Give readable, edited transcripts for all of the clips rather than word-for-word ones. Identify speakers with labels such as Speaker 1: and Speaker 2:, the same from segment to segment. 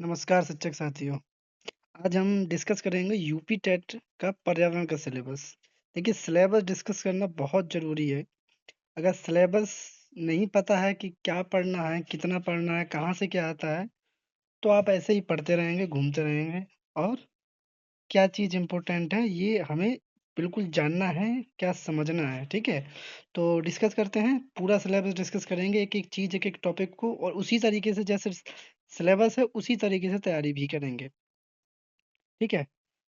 Speaker 1: नमस्कार शिक्षक साथियों। आज हम डिस्कस करेंगे यूपी टेट का पर्यावरण का सिलेबस। देखिए सिलेबस डिस्कस करना बहुत ज़रूरी है। अगर सिलेबस नहीं पता है कि क्या पढ़ना है, कितना पढ़ना है, कहाँ से क्या आता है, तो आप ऐसे ही पढ़ते रहेंगे, घूमते रहेंगे और क्या चीज़ इम्पोर्टेंट है ये हमें बिल्कुल जानना है, क्या समझना है, ठीक है? तो डिस्कस करते हैं, पूरा सिलेबस डिस्कस करेंगे, एक-एक चीज़, एक-एक टॉपिक को और उसी तरीके से जैसे सिलेबस है उसी तरीके से तैयारी भी करेंगे। ठीक है?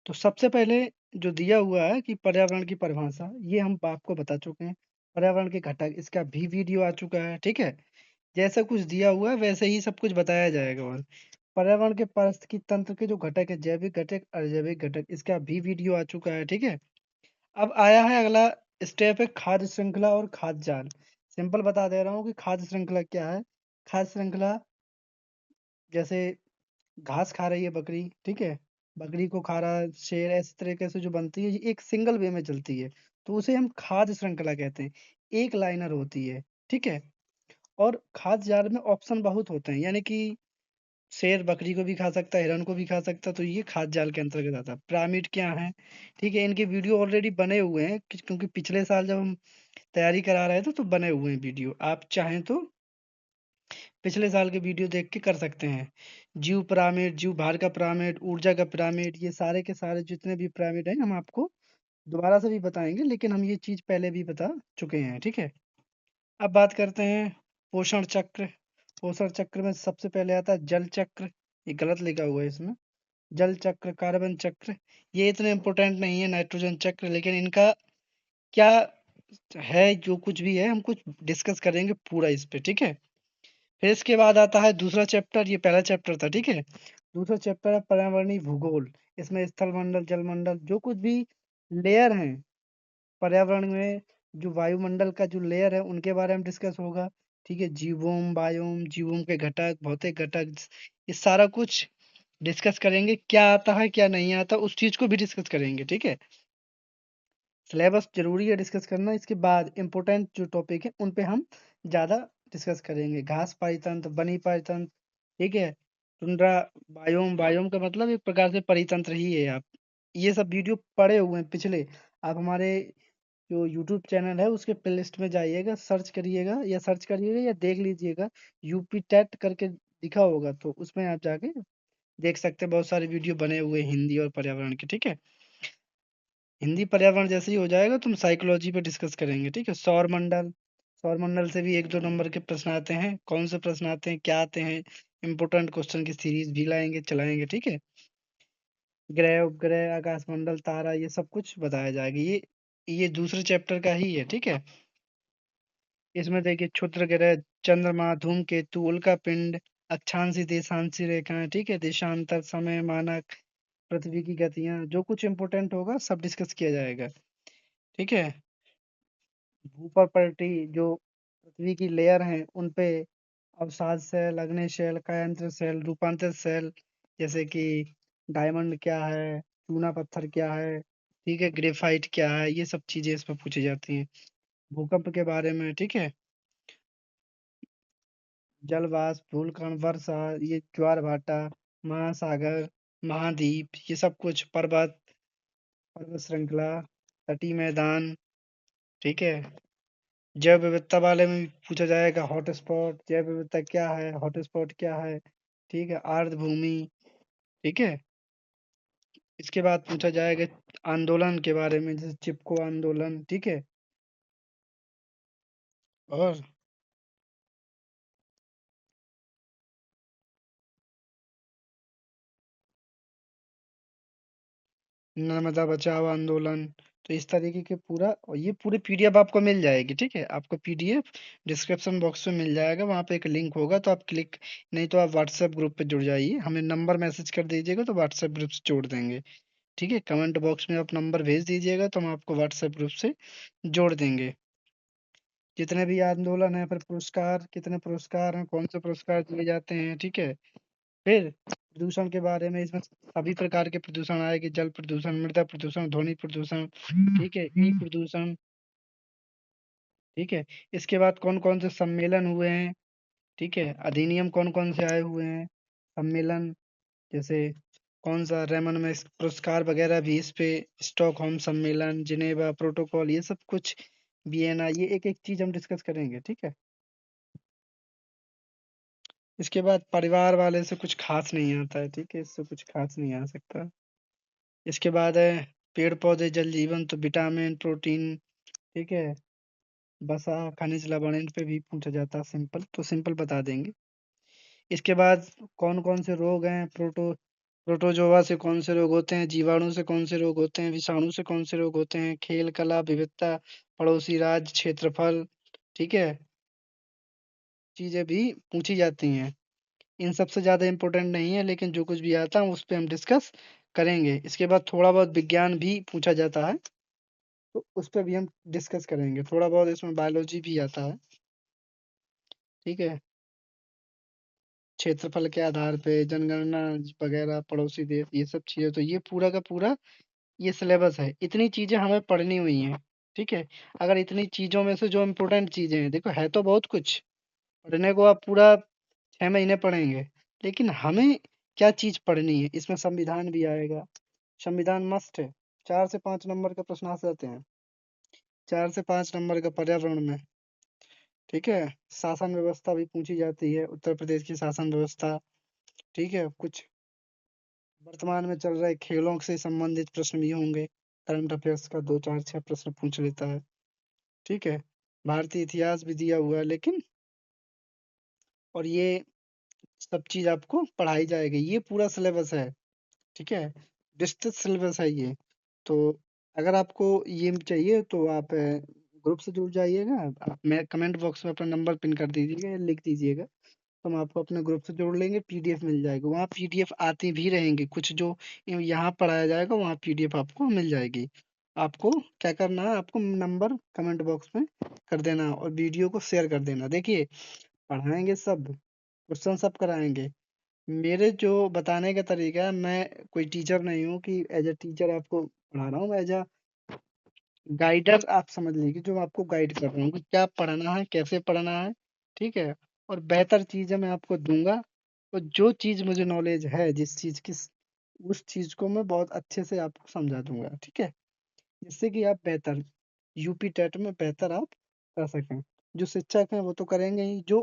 Speaker 1: तो सबसे पहले जो दिया हुआ है कि पर्यावरण की परिभाषा, ये हम आपको बता चुके हैं। पर्यावरण के घटक, इसका भी वीडियो आ चुका है, ठीक है? जैसा कुछ दिया हुआ है, वैसे ही सब कुछ बताया जाएगा और पर्यावरण के पारिस्थितिकी तंत्र के जो घटक है, जैविक घटक, अजैविक घटक, इसका भी वीडियो आ चुका है, ठीक है? अब आया है अगला स्टेप है खाद्य श्रृंखला और खाद्य जाल। सिंपल बता दे रहा हूँ कि खाद्य श्रृंखला क्या है? खाद्य श्रृंखला जैसे घास खा रही है बकरी, ठीक है? बकरी को खा रहा है शेर, इस तरीके से जो बनती है, ये एक सिंगल वे में चलती है, तो उसे हम खाद्य श्रृंखला कहते हैं। एक लाइनर होती है, ठीक है? और खाद्य जाल में ऑप्शन बहुत होते हैं, यानी कि शेर बकरी को भी खा सकता है, हिरन को भी खा सकता है, तो ये खाद्य जाल के अंतर्गत आता है। पिरामिड क्या है? ठीक है, इनके वीडियो ऑलरेडी बने हुए हैं क्योंकि पिछले साल जब हम तैयारी करा रहे थे, तो बने हुए हैं वीडियो। आप चाहें तो पिछले साल के वीडियो देख के कर सकते हैं। जीव पिरामिड, जीव भार का पिरामिड, ऊर्जा का पिरामिड, ये सारे के सारे जितने भी पिरामिड हैं हम आपको दोबारा से भी बताएँगे, लेकिन हम ये चीज़ पहले भी बता चुके हैं, ठीक है? अब बात करते हैं पोषण चक्र। पोषण चक्र में सबसे पहले आता है जल चक्र, ये गलत लिखा हुआ है इसमें। जल चक्र, कार्बन चक्र, ये इतने इम्पोर्टेंट नहीं है, नाइट्रोजन चक्र, लेकिन इनका क्या है, जो कुछ भी है हम कुछ डिस्कस करेंगे पूरा इस पे, ठीक है? फिर इसके बाद आता है दूसरा चैप्टर, ये पहला चैप्टर था, ठीक है? दूसरा चैप्टर है पर्यावरणीय भूगोल। इसमें स्थल मंडल, जल मंडल, जो कुछ भी लेयर हैं पर्यावरण में, जो वायुमंडल का जो लेयर है, उनके बारे में डिस्कस होगा, ठीक है? जीवोम, बायोम, जीवोम के घटक, भौतिक घटक, ये सारा कुछ डिस्कस करेंगे। क्या आता है, क्या नहीं आता, उस चीज़ को भी डिस्कस करेंगे, ठीक है? सिलेबस ज़रूरी है डिस्कस करना, इसके बाद इम्पोर्टेंट जो टॉपिक है, उन पे हम ज़्यादा डिस्कस करेंगे। घास परितंत्र, बनी परितंत्र, ठीक है? टुंड्रा, बायोम, बायोम का मतलब एक प्रकार से परितंत्र ही है आप। ये सब वीडियो पड़े हुए हैं पिछले। आप हमारे जो यूट्यूब चैनल है उसके प्लेलिस्ट में जाइएगा, सर्च करिएगा या देख लीजिएगा, यूपी टेट करके दिखा होगा, तो उसमें आप जाके देख सकते हैं, बहुत सारे वीडियो बने हुए हैं हिंदी और पर्यावरण के, ठीक है? हिंदी पर्यावरण जैसे ही हो जाएगा तो हम साइकोलॉजी पे डिस्कस करेंगे, ठीक है? सौर मंडल से भी 1-2 नंबर के प्रश्न आते हैं। कौन से प्रश्न आते हैं, क्या आते हैं? इम्पोर्टेंट क्वेश्चन की सीरीज भी लाएँगे, चलाएँगे, ठीक है? ग्रह, उपग्रह, आकाश मंडल, तारा, ये सब कुछ बताया जाएगा। ये दूसरे चैप्टर का ही है, ठीक है? इसमें देखिए क्षुद्र ग्रह, चंद्रमा, धूमकेतु, उल्कापिंड, अक्षांशी, देशांशी रेखाएँ, ठीक है? देशांतर, समय, मानक, पृथ्वी की गतियाँ, जो कुछ इम्पोर्टेंट होगा सब डिस्कस किया जाएगा, ठीक है? भू-प्रपर्टी जो पृथ्वी की लेयर हैं, उन पे अवसाद सेल, अग्नि शेल, कायांतर सेल, रूपांतरित सेल, जैसे कि डायमंड क्या है, चूना पत्थर क्या है, ठीक है? ग्रेफ़ाइट क्या है, ये सब चीज़ें इसमें पूछी जाती हैं। भूकंप के बारे में, ठीक है? जल वाष्प, धूलकण, वर्षा, ये ज्वार-भाटा, महासागर, महाद्वीप, ये सब कुछ पर्वत श्रृंखला, तटीय मैदान, ठीक है? जैव विविधता वाले में भी पूछा जाएगा हॉटस्पॉट, जैव विविधता क्या है, हॉटस्पॉट क्या है, ठीक है? आर्द्र भूमि, ठीक है? इसके बाद पूछा जाएगा आंदोलन के बारे में, जैसे चिपको आंदोलन, ठीक है? और नर्मदा बचाओ आंदोलन, तो इस तरीके के पूरा, और ये पूरी पीडीएफ आपको मिल जाएगी, ठीक है? आपको पीडीएफ डिस्क्रिप्शन बॉक्स में मिल जाएगा, वहाँ पे एक लिंक होगा, तो आप क्लिक, नहीं तो आप व्हाट्सएप ग्रुप पे जुड़ जाइए, हमें नंबर मैसेज कर दीजिएगा तो व्हाट्सएप ग्रुप से जोड़ देंगे। ठीक है? कमेंट बॉक्स में आप नंबर भेज दीजिएगा तो हम आपको व्हाट्सएप ग्रुप से जोड़ देंगे। जितने भी आंदोलन हैं, फिर पुरस्कार, कितने पुरस्कार हैं, कौन से पुरस्कार दिए जाते हैं, ठीक है? फिर प्रदूषण के बारे में, इसमें सभी प्रकार के प्रदूषण आएँगे, जल प्रदूषण, मृदा प्रदूषण, ध्वनि प्रदूषण, ठीक है? ई प्रदूषण, ठीक है? इसके बाद कौन-कौन से सम्मेलन हुए हैं, ठीक है? अधिनियम कौन-कौन से आए हुए हैं, सम्मेलन, जैसे कौन-सा रेमन मैग्सेसे पुरस्कार वगैरह भी इस पे, स्टॉकहोम सम्मेलन, जिनेवा प्रोटोकॉल, ये सब कुछ वियना, ये एक-एक चीज़ हम डिस्कस करेंगे, ठीक है? इसके बाद परिवार वाले से कुछ ख़ास नहीं आता है, ठीक है? इससे कुछ ख़ास नहीं आ सकता। इसके बाद है पेड़-पौधे, जल जीवन, तो विटामिन, प्रोटीन, ठीक है? वसा, खनिज, लवण, इन पे भी पूछा जाता है सिंपल, तो सिंपल बता देंगे। इसके बाद कौन-कौन से रोग हैं, प्रोटोज़ोआ से कौन से रोग होते हैं, जीवाणु से कौन से रोग होते हैं, विषाणु से कौन से रोग होते हैं, खेल, कला, विविधता, पड़ोसी राज्य, क्षेत्रफल, ठीक है? चीज़ें भी पूछी जाती हैं। इन सबसे ज़्यादा इम्पोर्टेंट नहीं है, लेकिन जो कुछ भी आता है उस पे हम डिस्कस करेंगे। इसके बाद थोड़ा बहुत विज्ञान भी पूछा जाता है, तो उस पे भी हम डिस्कस करेंगे। थोड़ा बहुत इसमें बायोलॉजी भी आता है, ठीक है? क्षेत्रफल के आधार पे जनगणना वगैरह, पड़ोसी देश, ये सब चीज़ें, तो ये पूरा का पूरा ये सिलेबस है। इतनी चीज़ें हमें पढ़नी हुई हैं, ठीक है? अगर इतनी चीज़ों में से जो इम्पोर्टेंट चीज़ें हैं, देखो है तो बहुत कुछ, पढ़ने को आप पूरा 6 महीने पढ़ेंगे, लेकिन हमें क्या चीज़ पढ़नी है, इसमें संविधान भी आएगा। संविधान मस्ट है। 4 से 5 नंबर का प्रश्न आ जाते हैं। 4 से 5 नंबर का पर्यावरण में, ठीक है? शासन व्यवस्था भी पूछी जाती है, उत्तर प्रदेश की शासन व्यवस्था, ठीक है? कुछ वर्तमान में चल रहे खेलों से संबंधित प्रश्न भी होंगे। करंट अफेयर्स का 2, 4, 6 प्रश्न पूछ लेता है, ठीक है? भारतीय इतिहास भी दिया हुआ है, लेकिन और ये सब चीज़ आपको पढ़ाई जाएगी। ये पूरा सिलेबस है, ठीक है? विस्तृत सिलेबस है ये। तो अगर आपको ये चाहिए तो आप ग्रुप से जुड़ जाइएगा। आप मैं कमेंट बॉक्स में अपना नंबर पिन कर दीजिएगा या लिख दीजिएगा। तो हम आपको अपने ग्रुप से जोड़ लेंगे, पीडीएफ मिल जाएगी। वहाँ पीडीएफ आती भी रहेंगी। कुछ जो यहाँ पढ़ाया जाएगा वहाँ पीडीएफ आपको मिल जाएगी। आपको क्या करना है, आपको नंबर कमेंट बॉक्स में कर देना है और वीडियो को शेयर कर देना। देखिए, पढ़ाएँगे सब, क्वेश्चन सब कराएँगे। मेरे जो बताने का तरीका है, मैं कोई टीचर नहीं हूँ कि एज़ अ टीचर आपको पढ़ा रहा हूँ, एज़ अ गाइडर आप समझ लीजिए, जो आपको गाइड कर रहा हूँ कि क्या पढ़ना है, कैसे पढ़ना है, ठीक है? और बेहतर चीज़ें मैं आपको दूँगा, और जो चीज़ मुझे नॉलेज है, जिस चीज़ की उस चीज़ को मैं बहुत अच्छे से आपको समझा दूँगा, ठीक है? जिससे कि आप बेहतर यूपी टेट में बेहतर आप कर सकें। जो शिक्षक हैं वो तो करेंगे ही, जो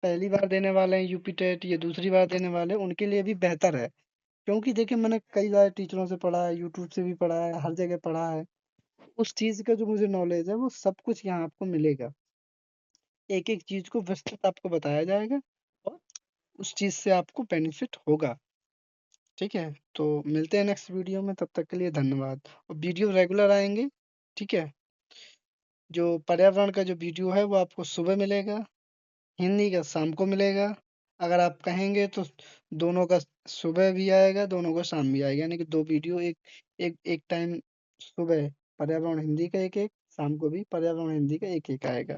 Speaker 1: पहली बार देने वाले हैं यूपी टेट या दूसरी बार देने वाले हैं, उनके लिए भी बेहतर है। क्योंकि देखिए, मैंने कई सारे टीचरों से पढ़ा है, यूट्यूब से भी पढ़ा है, हर जगह पढ़ा है। उस चीज़ का जो मुझे नॉलेज है वो सब कुछ यहाँ आपको मिलेगा। एक-एक चीज़ को विस्तृत आपको बताया जाएगा और उस चीज़ से आपको बेनिफिट होगा, ठीक है? तो मिलते हैं नेक्स्ट वीडियो में, तब तक के लिए धन्यवाद। और वीडियो रेगुलर आएँगे, ठीक है? जो पर्यावरण का जो वीडियो है वो आपको सुबह मिलेगा, हिंदी का शाम को मिलेगा। अगर आप कहेंगे तो दोनों का सुबह भी आएगा, दोनों का शाम भी आएगा, यानी कि 2 वीडियो एक एक एक टाइम सुबह पर्यावरण हिंदी का एक-एक, शाम को भी पर्यावरण हिंदी का एक-एक आएगा।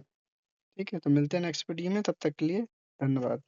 Speaker 1: ठीक है? तो मिलते हैं नेक्स्ट वीडियो में, तब तक के लिए धन्यवाद।